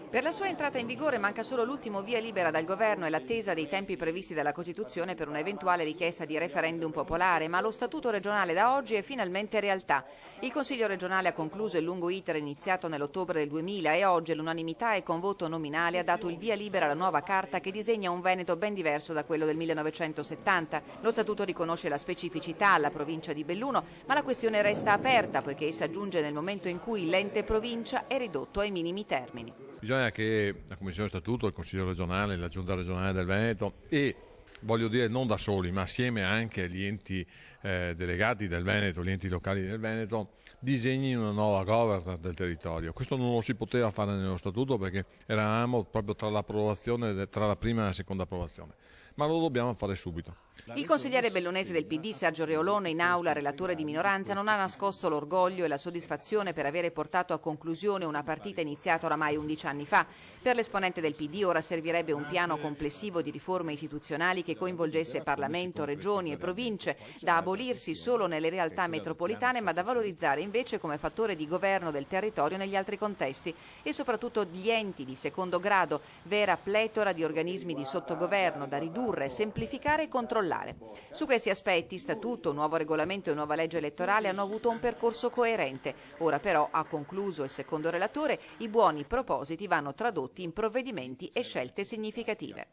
Per la sua entrata in vigore manca solo l'ultimo via libera dal governo e l'attesa dei tempi previsti dalla Costituzione per un'eventuale richiesta di referendum popolare, ma lo statuto regionale da oggi è finalmente realtà. Il Consiglio regionale ha concluso il lungo iter iniziato nell'ottobre del 2000 e oggi all'unanimità e con voto nominale ha dato il via libera alla nuova carta che disegna un Veneto ben diverso da quello del 1970. Lo statuto riconosce la specificità alla provincia di Belluno, ma la questione resta aperta poiché essa giunge nel momento in cui l'ente provincia è ridotto ai minimi termini. Bisogna che la Commissione Statuto, il Consiglio regionale, la Giunta regionale del Veneto e, voglio dire, non da soli, ma assieme anche agli enti delegati del Veneto, gli enti locali del Veneto, disegni una nuova governance del territorio. Questo non lo si poteva fare nello Statuto perché eravamo proprio tra l'approvazione, tra la prima e la seconda approvazione, ma lo dobbiamo fare subito. Il consigliere bellunese del PD, Sergio Reolone, in aula, relatore di minoranza, non ha nascosto l'orgoglio e la soddisfazione per avere portato a conclusione una partita iniziata oramai 11 anni fa. Per l'esponente del PD ora servirebbe un piano complessivo di riforme istituzionali che coinvolgesse Parlamento, regioni e province, da abolirsi solo nelle realtà metropolitane ma da valorizzare invece come fattore di governo del territorio negli altri contesti e soprattutto gli enti di secondo grado, vera pletora di organismi di sottogoverno da ridurre, semplificare e controllare. Su questi aspetti, statuto, nuovo regolamento e nuova legge elettorale hanno avuto un percorso coerente. Ora però, ha concluso il secondo relatore, i buoni propositi vanno tradotti in provvedimenti e scelte significative.